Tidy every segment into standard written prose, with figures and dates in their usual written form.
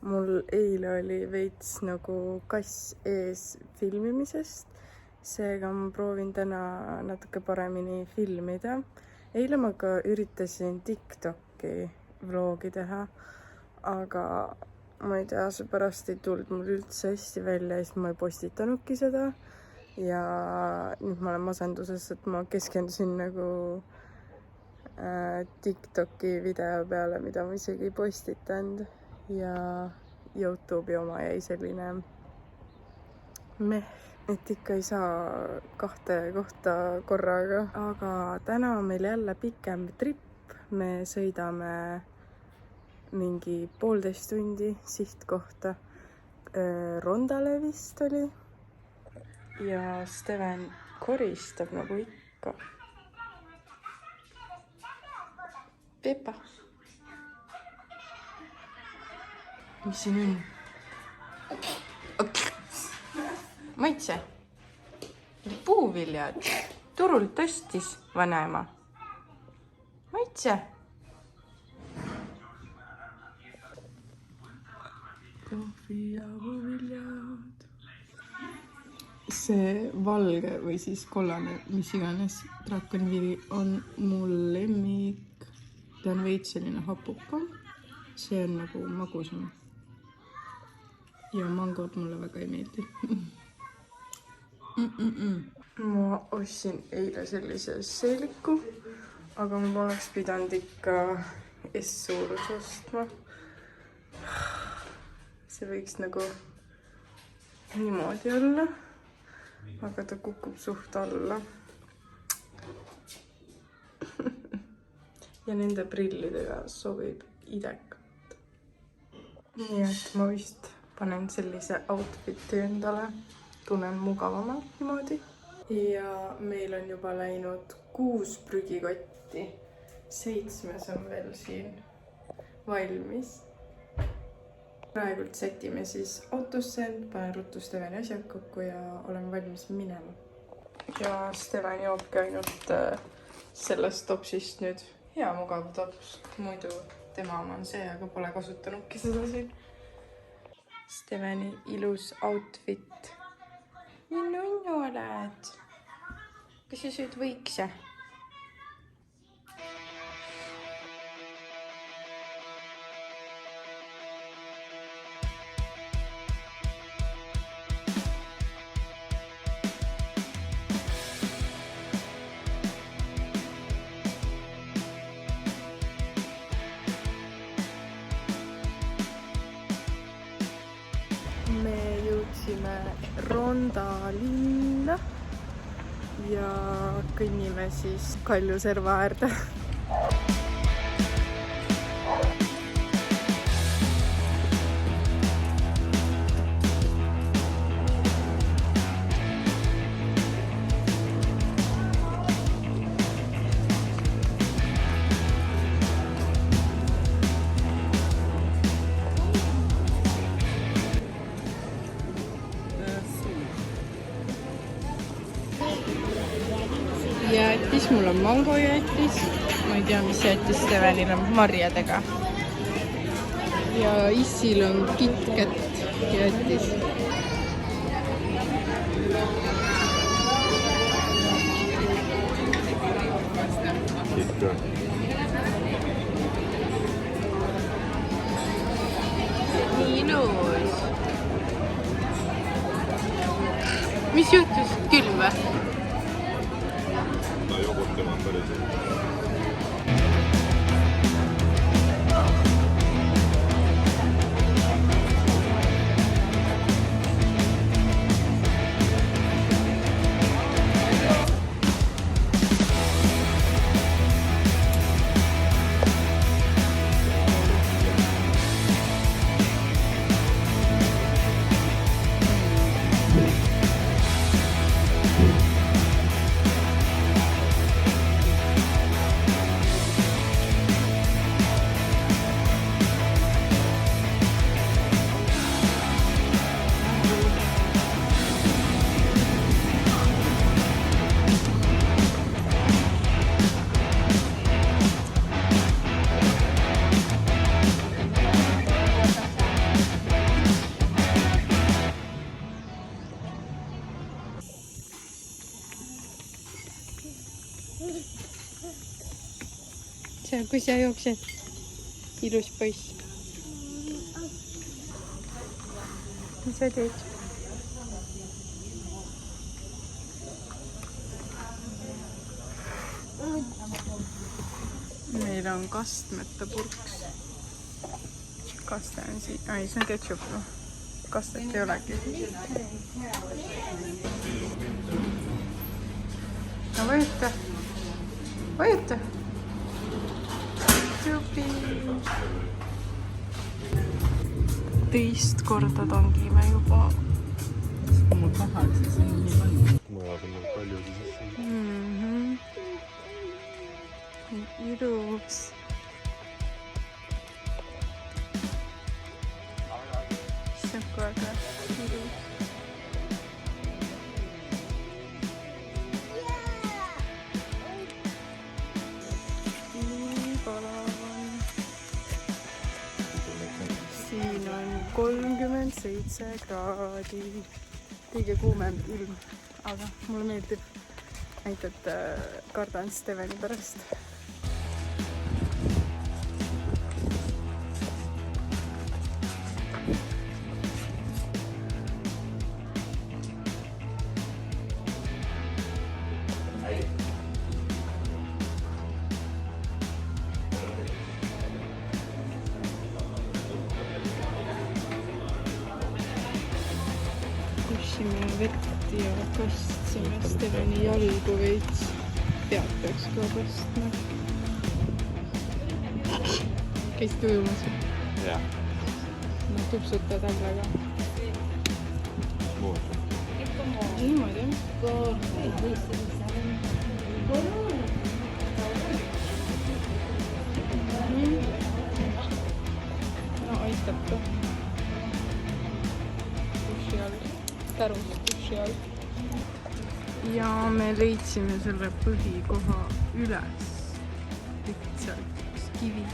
Mul eile oli veits nagu kass ees filmimisest, seega ma proovin täna natuke paremini filmida. Eile ma ka üritasin TikTok'i vlogi teha, aga ma ei tea, see pärast ei tulnud mul üldse hästi välja ja siis ma ei postitanudki seda. Ja nüüd ma olen masenduses, et ma keskendusin nagu TikTok'i video peale, mida ma isegi ei postitanud, ja YouTube'i oma jäi selline et ikka ei saa kahte kohta korraga. Aga täna on meil jälle pikem trip, me sõidame mingi 1,5 tundi sihtkohta, Rondale vist oli, ja Steven koristab nagu ikka. Pepa. Mis siin on? Maitse. Puuviljad. Turult tõstis vanaema. Maitse. Kohvi ja puuviljad. See valge või siis kollane, mis iganes drakonivili on mul lemmik. Ta on veits selline hapukam. See on nagu magusam. Ja mangod mulle väga ei meeldi. Ma ostsin eile sellise seeliku, aga ma poleks pidanud ikka S-suurus ostma. See võiks nagu niimoodi olla, aga ta kukub suht alla. Ja nende prillidega sobib idekat. Nii et ma vist panen sellise outfiti endale. Tunnen mugavamalt niimoodi. Ja meil on juba läinud 6 prügikotti. 7 on veel siin valmis. Praegult setime siis autosse, panen ruttu Steveni asjad kokku ja olen valmis minema. Ja Steven joobki ainult sellest topsist nüüd. Hea mugav tops, muidu tema oma on see, aga pole kasutanudki seda siin. Steveni ilus outfit. Nii nunnu oled. Kas sa sööd võikse? Me jõudsime Ronda linna ja kõnnime siis Kaljuserva äärde. Jätis, mul on mangojätis. Ma ei tea, mis jätis Stevenil on marjadega. Ja Issil on KitKat jätis. Nii ilus. Mis juhtus? Külm või? kus sa jooksed? Ilus poiss. Mis sa teed? Meil on kastmeta purks. Kaste on siin. Ai, see on ketšup. Kastet ei olegi. No vajuta. Vajuta. Tšupi. Teist korda tangime juba. Ma tahaks, et see on nii palju. Ma vaatan palju sisse. Ilus. See on kogu aeg ilus. Nii palav on. Siin on 37 kraadi. Kõige kuumem ilm, aga mulle meeldib. Ainult kardan Steveni pärast. Kusime vett ja kastsime Steveni jalgu veits. Pead peaks ka kastma. Käisid ujumas? Jah. No tupsuta tablaga. Muuta. Niimoodi, jah? No aitab ka. Duši all. Tarus duši all. Ja me leidsime selle põhikoha üles. Lihtsalt üks kivi.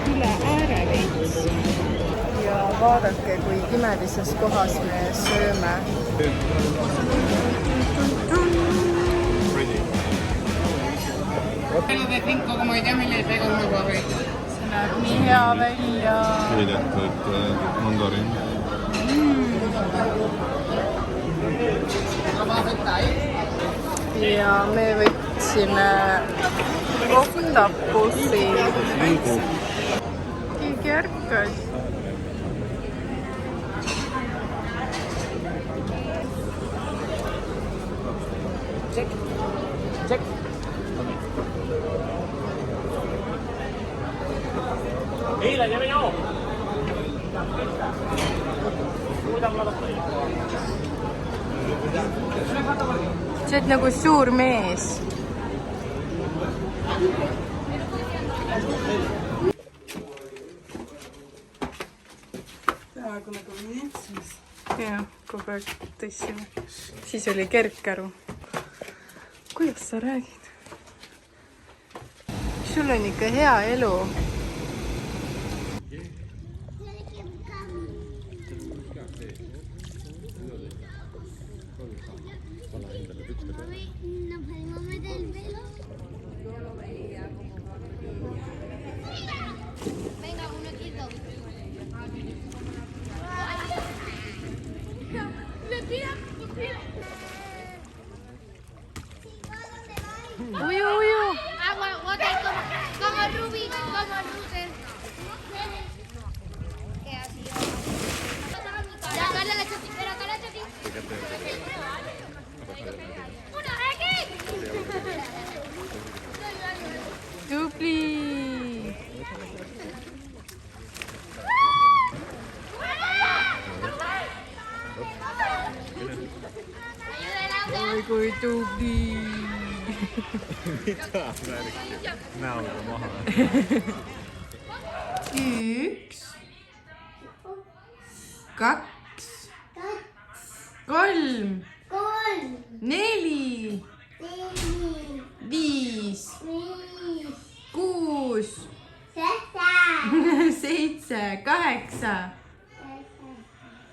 Üle ääre veits. Ja vaadake, kui imelises kohas me sööme. See näeb nii hea välja. Heidetud mandariin. Ja me võtsime oktapussi. Keegi ärkas. Check. See on nagu suur mees. Peaaegu nagu Venetsis. Jah, kogu aeg tõstsime. Siis oli kerkkäru. Kuidas sa räägid? Sul on ikka hea elu. Uyu. Agua, como Rubí, como tubli. Mida märki? Näoga maha. 1, 2, 3, 4, 5, 6, 7, 8,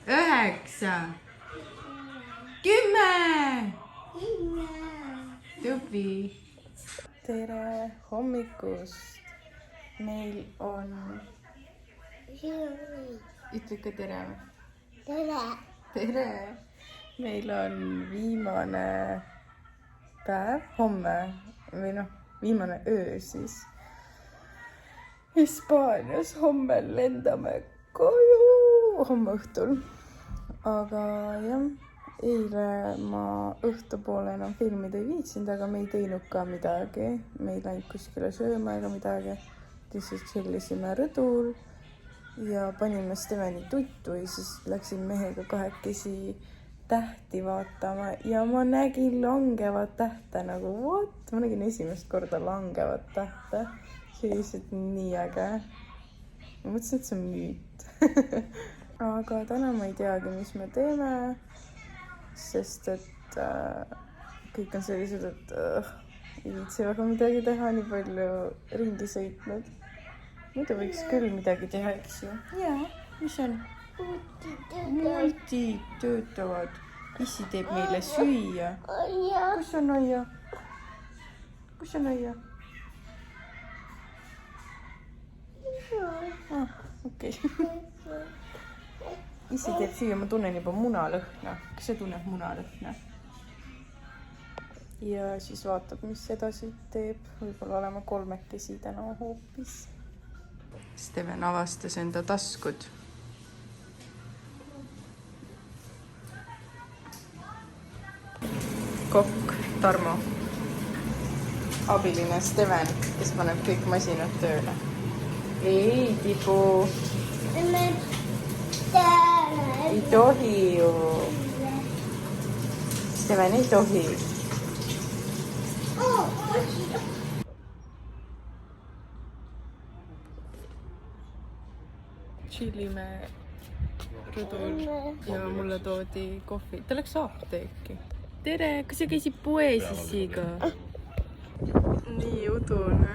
9, 10. Tubli. Tere hommikust. Meil on... Ütle ikka tere. Tere. Meil on viimane päev, homme või noh, viimane öö siis Hispaanias. Homme lendame koju, homme õhtul. Aga jah, eile ma õhtupoole enam filmida ei viitsinud, aga me ei teinud ka midagi. Me ei läinud kuskile sööma ega midagi. Lihtsalt chillisime rõdul ja panime Steveni tuttu ja siis läksin mehega kahekesi tähti vaatama ja ma nägin langevat tähte nagu what? Ma nägin esimest korda langevat tähte. See oli lihtsalt nii äge. Ma mõtlesin, et see on müüt. Aga täna ma ei teagi, mis me teeme, sest et kõik on sellised, et ei viitsi väga midagi teha, nii palju ringi sõitnud. Muidu võiks küll midagi teha, eks ju? Jaa, mis on? Multid töötavad. Issi teeb meile süüa. Kus on aia? Kus on aia? Okei. Issi teeb süüa, ma tunnen juba munalõhna. Kas sa tunned munalõhna? Ja siis vaatab, mis edasi teeb. Võib-olla oleme kolmekesi täna hoopis. Steven avastas enda taskud. Kokk Tarmo. Abiline Steven, kes paneb kõik masinad tööle. Ei, Tibu. Ei tohi ju. Steven ei tohi. Chillime rõdul ja mulle toodi kohvi. Ta läks apteeki. Tere, kas sa käisid poes issiga? Nii udune.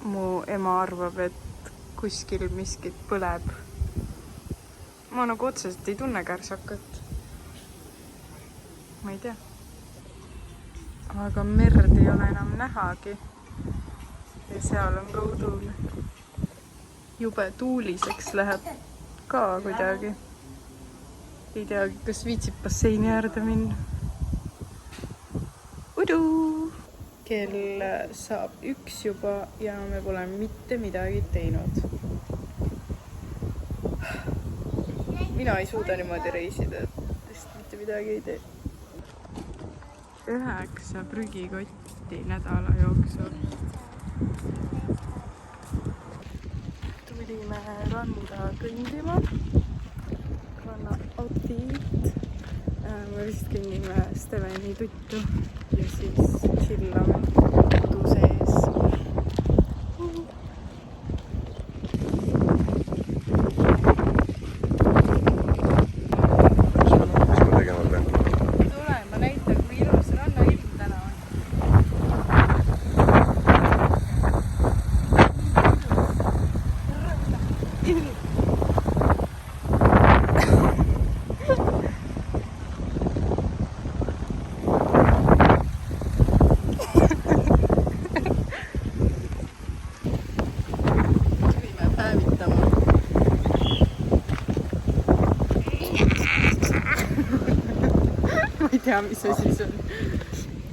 Mu ema arvab, et kuskil miskit põleb. Ma nagu otseselt ei tunne kärsakat. Ma ei tea. Aga merd ei ole enam nähagi. Ja seal on ka udune. Jube tuuliseks läheb ka kuidagi. Ei teagi, kas viitsib basseini äärde minna. Udu! Kell saab 1 juba ja me pole mitte midagi teinud. Mina ei suuda niimoodi reisida, et mitte midagi ei tee. 9 prügikotti nädala jooksul. Tulime randa kõndima. Ranna outfit. Me vist kõnnime Steveni tuttu ja siis chillame kodu sees. Tea, mis asi see on.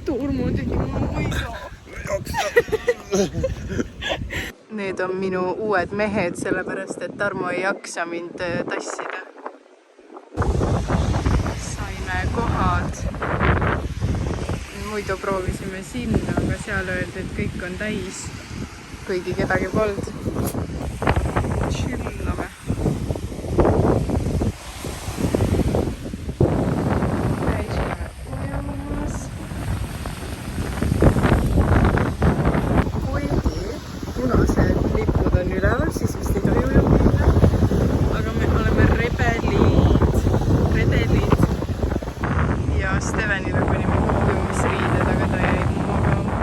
Turmo tegi mu võidu. Need on minu uued mehed, sellepärast et Tarmo ei jaksa mind tassida. Saime kohad. Muidu proovisime sinna, aga seal öeldi, et kõik on täis. Kuigi kedagi polnud. Stevenile panime kuubimisriided, aga ta jäi magama.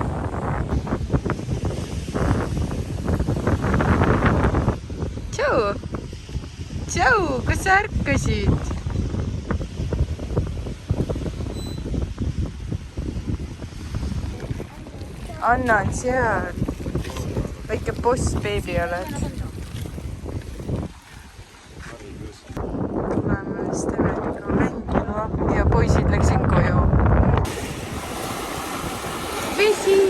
Tšau! Tšau! Kas sa ärkasid? Anna on seal. Väike boss beebi oled. Tuleme Steveniga mängima ja poisid läksid koju. Vesi!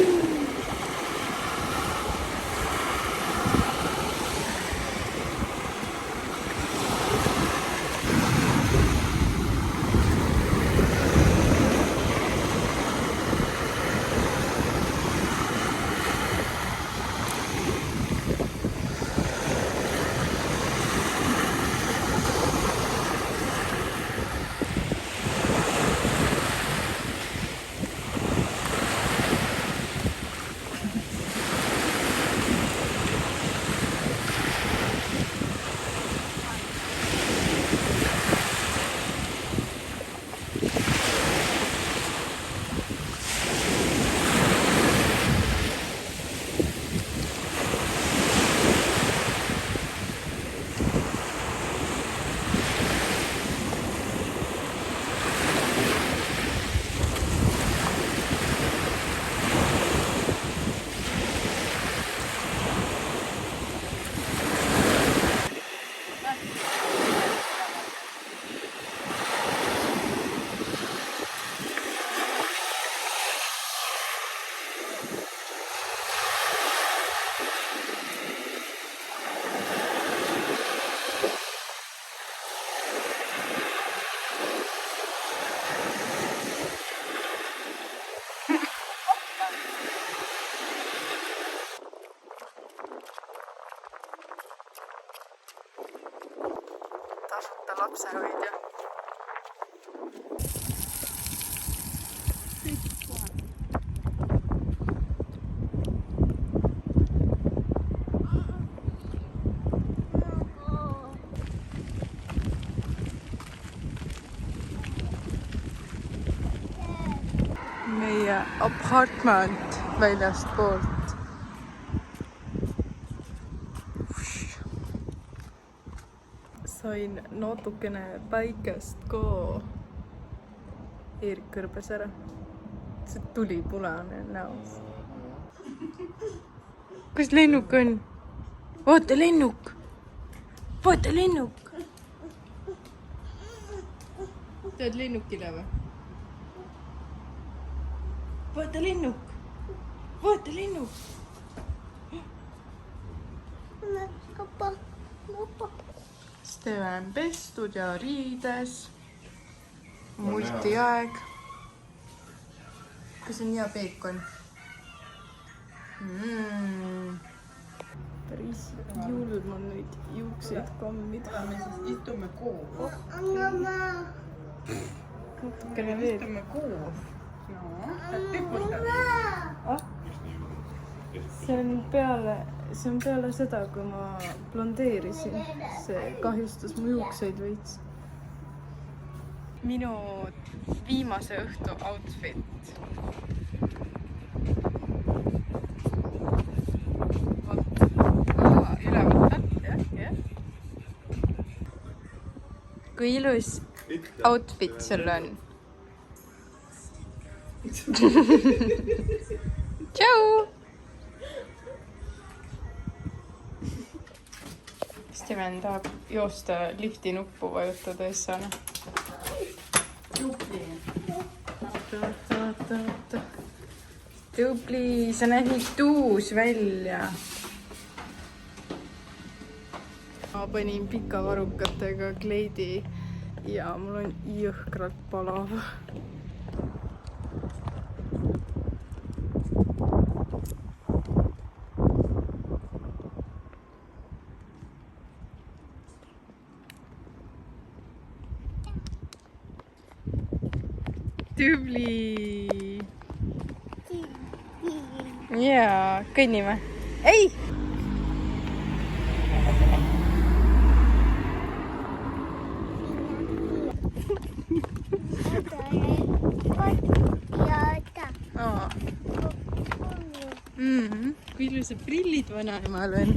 Tasuta lapsehoidja. Meie apartment väljast poolt. Sain natukene päikest ka. Eerik kõrbes ära. See tuli punane näos. Kus lennuk on? Vaata lennuk! Vaata lennuk! Tead lennukile või? Vaata lennuk! Vaata lennuk! Steven pestud ja riides. Multiaeg. Kas on hea peekon? Päris julm on nüüd juukseid kammida. Me siis istume koos. Natukene veel. Istume koos. No, See on peale seda, kui ma blondeerisin. See kahjustas mu juukseid veits. Minu viimase õhtu outfit. Ülevalt, jah. Kui ilus outfit sul on? Tšau! Steven tahab joosta lifti nuppu vajutada essana. Tubli, sa näed nii tuus välja. Ma panin pikavarrukatega kleidi ja mul on jõhkralt palav. Tubli! Jaa, kõnnime. Ei! kui ilusad prillid vanaemal on.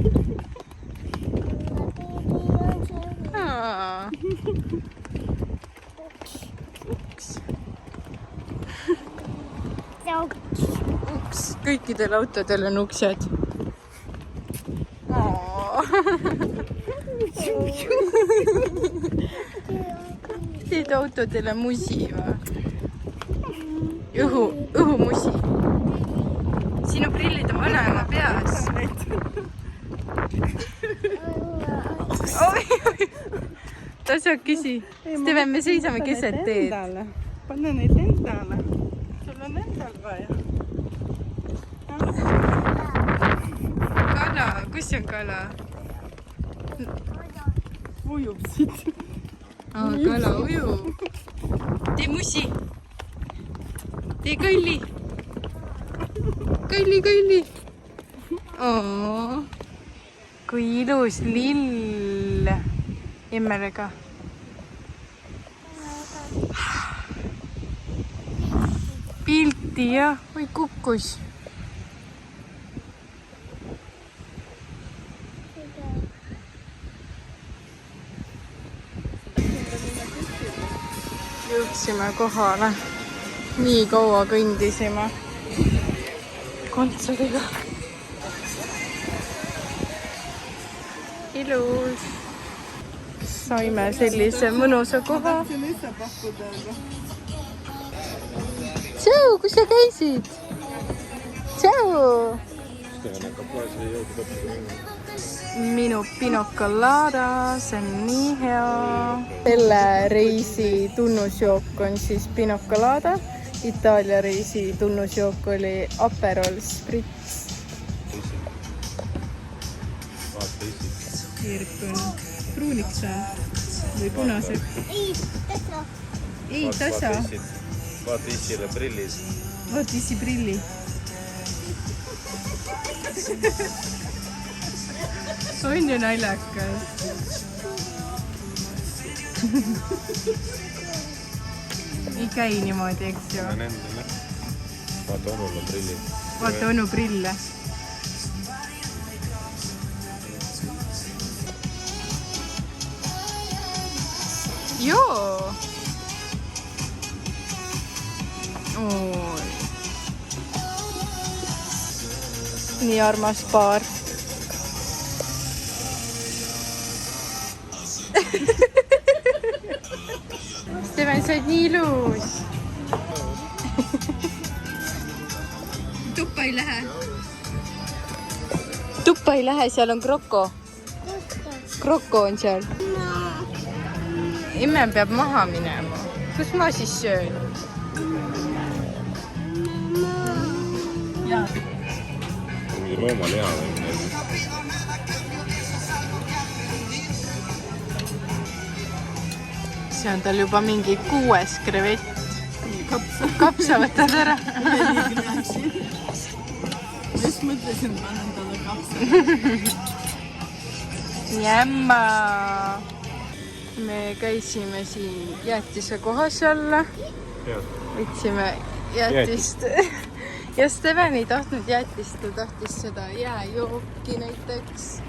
Uks. Uks. Kõikidel autodel on uksed. Teed autodele musi või? Õhumusi. Sinu prillid on vanaema peas. Tasakesi. Steven, me seisame keset teed. Panna neid endale. Sul on endal vaja. Kala, kus on kala? Ujub siit. Kala ujub. Tee musi. Tee kõlli. Kõlli. Kui ilus lill. Emmelega. Pilti jah, või kukkus. Jõudsime kohale. Nii kaua kõndisime kontseriga. Ilus. Saime sellise mõnusa koha. Tšau, kus sa käisid? Tšau! Minu pinocolada, see on nii hea. Selle reisi tunnusjook on siis pinocolada. Itaalia reisi tunnusjook oli Aperol Spritz. Kirk on pruuniks või punaseks? Ei, tasa. Vaata Issile prillis. Vaata Issi prilli. On ju naljakas. Ei käi niimoodi, eks ju. Vaata onul on prillid. Vaata onu prille. Joo! Oi. Nii armas paar. Steven, sa oled nii ilus. Tuppa ei lähe. Tuppa ei lähe, seal on kroko. Kroko on seal. Emme peab maha minema. Kus ma siis söön? Jaa. Mingi loomaliha või midagi. See on tal juba mingi 6. krevett. Kapsa võtad ära. Ma just mõtlesin, panen talle kapsa. Jämma. Me käisime siin jäätise kohas jälle. Võtsime jäätist. Ja Steven ei tahtnud jäätist, ta tahtis seda jääjooki näiteks.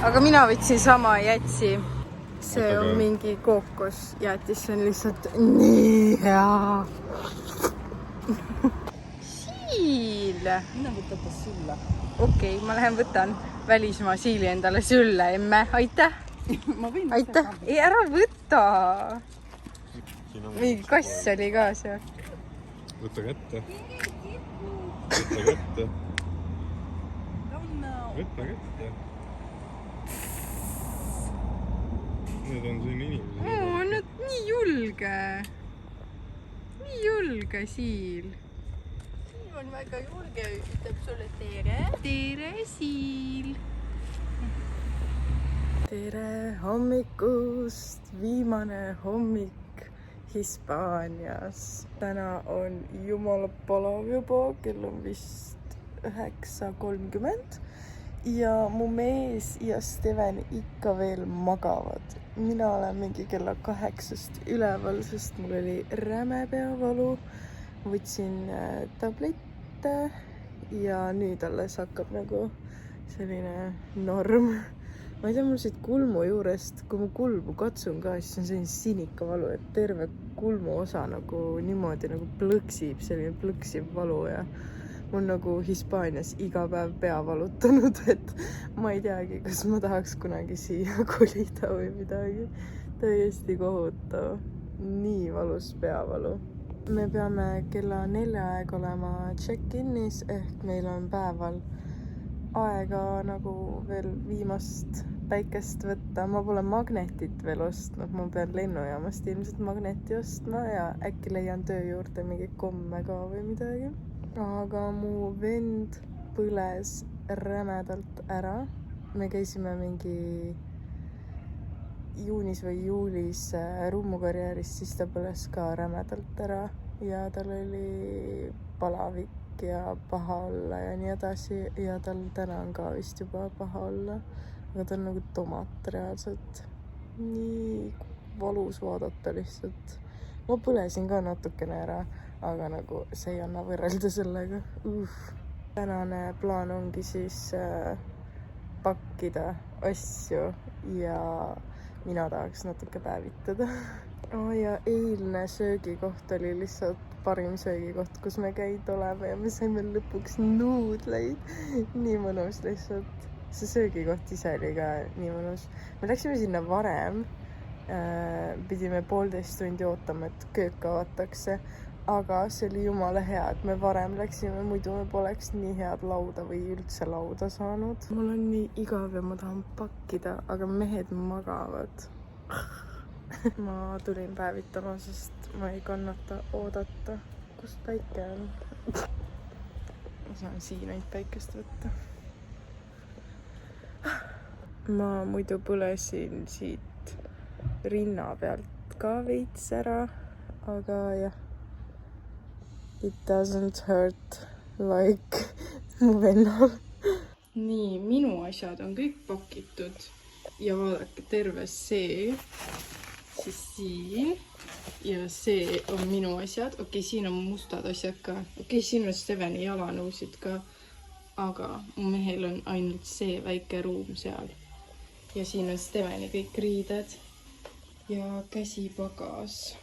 Aga mina võtsin sama jätsi. See on mingi kookosjäätis, see on lihtsalt nii hea. Siil. Mina võtata sülla. Okei, ma lähen võtan välismaa siili endale sülle, emme. Aitäh. Ma võin Aitäh. Ei, ära võta. Mingi kass oli ka seal. Võta kätte. Võta kätte. Võta kätte. Need on siin inimesed. Nad nii julge. Nii julge siil. Siil on väga julge, ütleb sulle tere. Tere, siil. Tere hommikust. Viimane hommik Hispaanias. Täna on jumala palav juba. Kell on vist 9:30. Ja mu mees ja Steven ikka veel magavad. Mina olen mingi kella 8 üleval, sest mul oli räme peavalu. Võtsin tablette ja nüüd alles hakkab nagu selline norm. Ma ei tea, mul siit kulmu juurest, kui ma kulmu katsun ka, siis on selline sinikavalu, et terve kulmu osa nagu niimoodi nagu plõksib, selline plõksiv valu ja mul nagu Hispaanias iga päev pea valutanud, et ma ei teagi, kas ma tahaks kunagi siia kolida või midagi. Täiesti kohutav. Nii valus peavalu. Me peame kella 4 aeg olema check-in'is ehk meil on päeval aega nagu veel viimast päikest võtta. Ma pole magnetit veel ostnud, ma pean lennujaamast ilmselt magneti ostma ja äkki leian töö juurde mingi komme ka või midagi. Aga mu vend põles rämedalt ära. Me käisime mingi juunis või juulis rummukarjääris, siis ta põles ka rämedalt ära ja tal oli palavik ja paha olla ja nii edasi ja tal täna on ka vist juba paha olla, aga ta on nagu tomat reaalselt. Nii valus vaadata lihtsalt. Ma põlesin ka natukene ära, aga nagu see ei anna võrrelda sellega. Tänane plaan ongi siis pakkida asju ja mina tahaks natuke päevitada. Ja eilne söögikoht oli lihtsalt parim söögikoht, kus me käinud oleme ja me saime lõpuks nuudleid. Nii mõnus lihtsalt. See söögikoht ise oli ka nii mõnus. Me läksime sinna varem. Pidime 1,5 tundi ootama, et köök avatakse. Aga see oli jumala hea, et me varem läksime, muidu me poleks nii head lauda või üldse lauda saanud. Mul on nii igav ja ma tahan pakkida, aga mehed magavad. Ma tulin päevitama, sest ma ei kannata oodata. Kus päike on? Ma saan siin ainult päikest võtta. Ma muidu põlesin siit rinna pealt ka veits ära, aga jah. It doesn't hurt like mu vennal. Nii, minu asjad on kõik pakitud ja vaadake, terve see, siis siin ja see on minu asjad. Okei, siin on mustad asjad ka. Okei, siin on Steveni jalanõusid ka, aga mu mehel on ainult see väike ruum seal. Ja siin on Steveni kõik riided ja käsipagas.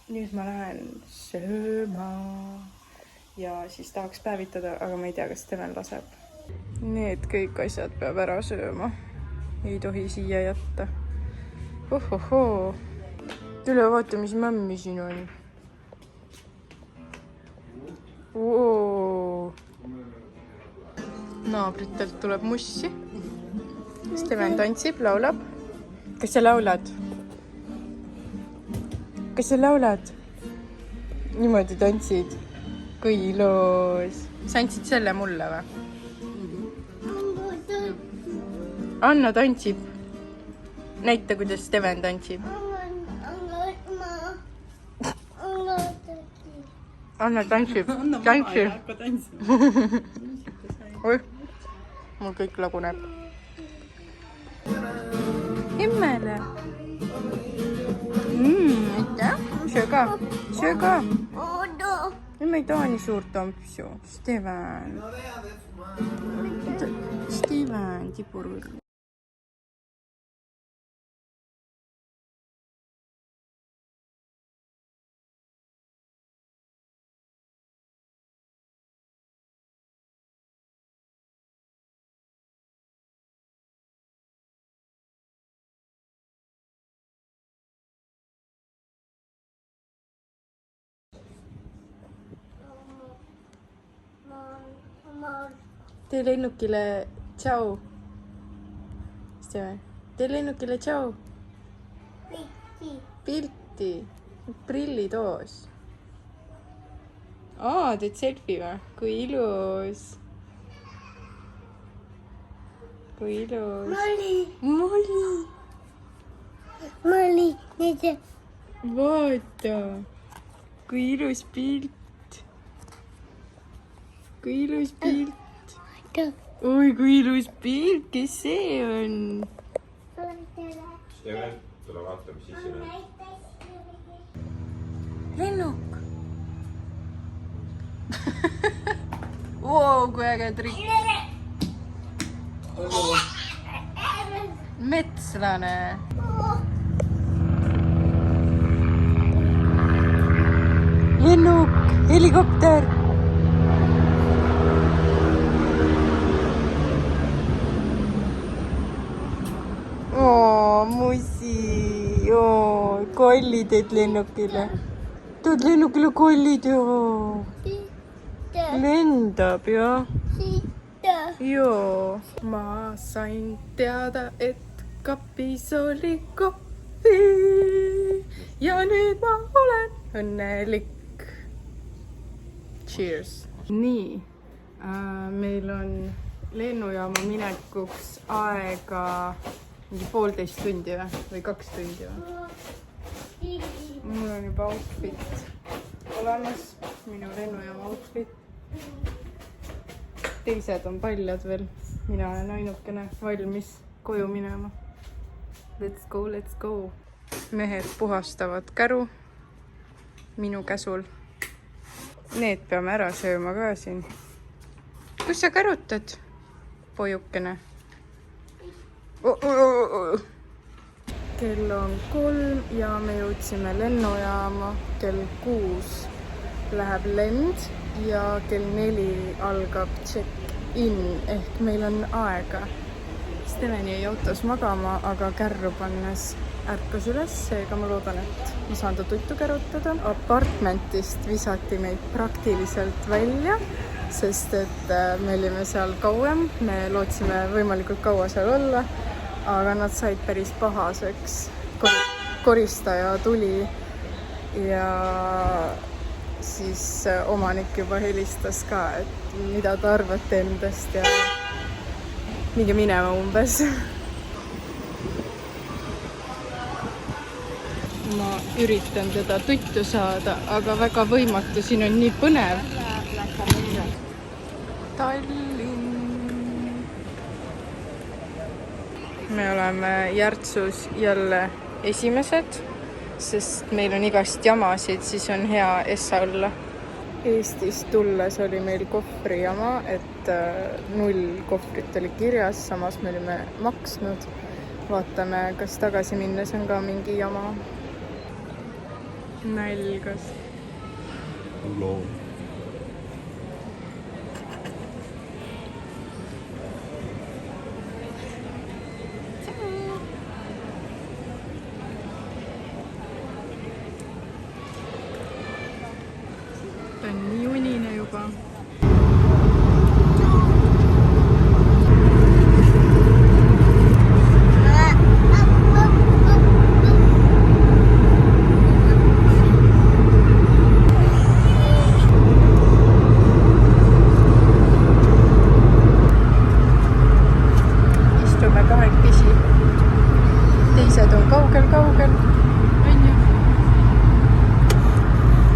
Nüüd ma lähen sööma ja siis tahaks päevitada, aga ma ei tea, kas Steven laseb. Need kõik asjad peab ära sööma. Ei tohi siia jätta. Ohohoo. Tule vaata, mis mämmi siin on. Naabritelt tuleb mussi. Steven tantsib, laulab. Kas sa laulad? Kas sa laulad? Niimoodi tantsid. Kui ilus. Sa andsid selle mulle või? Anna tantsib. Näita, kuidas Steven tantsib. Anna tantsib. Tantsib. Oih, mul kõik laguneb. Himmele. Aitäh. Söö ka. Söö ka. Ma ei taha nii suurt ampsu. Steven. Steven, tipurull. Tee lennukile tšau. Steven, tee lennukile tšau. Pilti. Prillitoos. Teed selfie või? Kui ilus. Kui ilus. Molli. Vaata. Kui ilus pilt. Kui ilus pilt. Oi, kui ilus pilt, kes see on? Steven, tule vaata, mis sisse on. Lennuk. Wow, kui äge trikk. Metslane. Lennuk, helikopter. Mussi, kolli teed lennukile. Teed lennukile kollid ja lendab ja. Joo. Ma sain teada, et kapis oli kohvi ja nüüd ma olen õnnelik. Cheers. Nii, meil on lennujaama minekuks aega mingi 1,5 tundi või 2 tundi või? Mul on juba outfit olemas, minu lennujaama outfit. Teised on paljad veel, mina olen ainukene valmis koju minema. Let's go, let's go. Mehed puhastavad käru minu käsul. Need peame ära sööma ka siin. Kus sa kärutad, pojukene? Kell on 3 ja me jõudsime lennujaama. Kell 6 läheb lend ja kell 4 algab check-in ehk meil on aega. Steveni jäi autos magama, aga kärru pannes ärkas üles, seega ma loodan, et ma saan ta tuttu kärutada. Apartmentist visati meid praktiliselt välja, sest et me olime seal kauem, me lootsime võimalikult kaua seal olla, aga nad said päris pahaseks. Koristaja tuli ja siis omanik juba helistas ka, et mida te arvate endast ja minge minema umbes. Ma üritan teda tuttu saada, aga väga võimatu, siin on nii põnev. Tallinn. Me oleme Järtsus jälle esimesed, sest meil on igast jamasid, siis on hea essa olla. Eestist tulles oli meil kohvrijama, et 0 kohvrit oli kirjas, samas me olime maksnud. Vaatame, kas tagasi minnes on ka mingi jama. Nälgas. Loom. Ta on nii unine juba. Istume kahekesi. Teised on kaugel.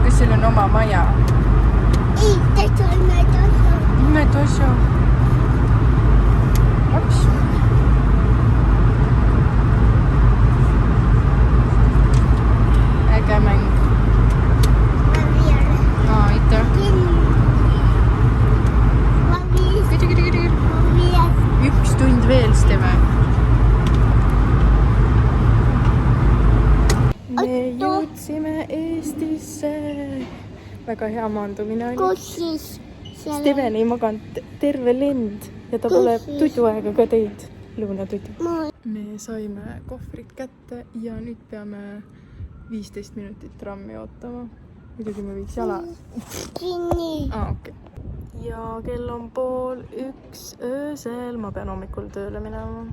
Kas sul on oma maja? Metosho. Laps. Äge mäng. Aitäh. Üks tund veel, Steven. Me jõudsime Eestisse. Väga hea maandumine oli. Kus siis? Steven ei maganud terve lend ja ta pole tutuaega ka teinud, lõunatutu. Me saime kohvrid kätte ja nüüd peame 15 minutit trammi ootama. Muidugi me võiks jala. Kinni. Okay. Ja kell on 12:30 öösel, ma pean hommikul tööle minema.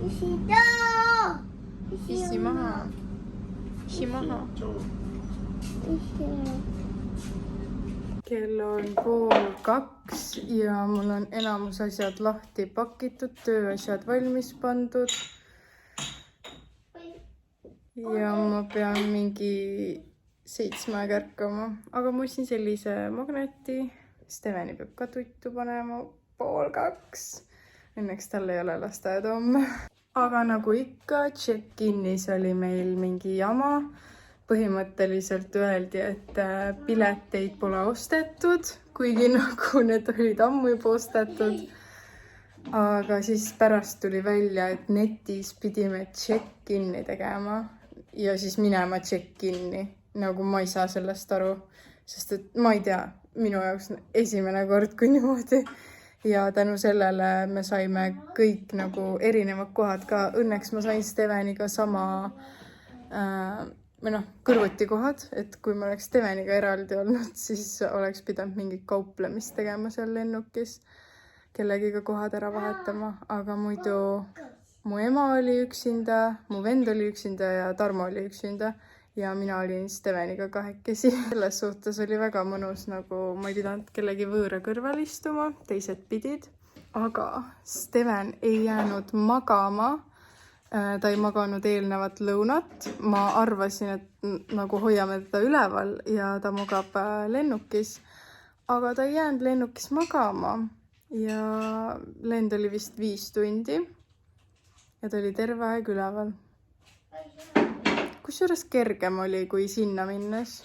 Issi maha. Issi maha. Kell on 1:30 ja mul on enamus asjad lahti pakitud, tööasjad valmis pandud. Ja ma pean mingi 7 aega ärkama, aga ma ostsin sellise magneti. Steveni peab ka tuttu panema 1:30. Õnneks tal ei ole lasteaed homme. Aga nagu ikka, check-in'is oli meil mingi jama. põhimõtteliselt öeldi, et pileteid pole ostetud, kuigi nagu need olid ammu juba ostetud. Aga siis pärast tuli välja, et netis pidime check-in'i tegema ja siis minema check-in'i. Nagu ma ei saa sellest aru, sest et ma ei tea, minu jaoks esimene kord kui niimoodi. Ja tänu sellele me saime kõik nagu erinevad kohad ka. Õnneks ma sain Steveniga sama kõrvuti kohad, et kui ma oleks Steveniga eraldi olnud, siis oleks pidanud mingit kauplemist tegema seal lennukis, kellegiga kohad ära vahetama, aga muidu mu ema oli üksinda, mu vend oli üksinda ja Tarmo oli üksinda ja mina olin Steveniga kahekesi. Selles suhtes oli väga mõnus, nagu ma ei pidanud kellegi võõra kõrval istuma, teised pidid, aga Steven ei jäänud magama. Ta ei maganud eelnevat lõunat. Ma arvasin, et nagu hoiame teda üleval ja ta magab lennukis, aga ta ei jäänud lennukis magama ja lend oli vist 5 tundi ja ta oli terve aeg üleval. Kusjuures kergem oli kui sinna minnes.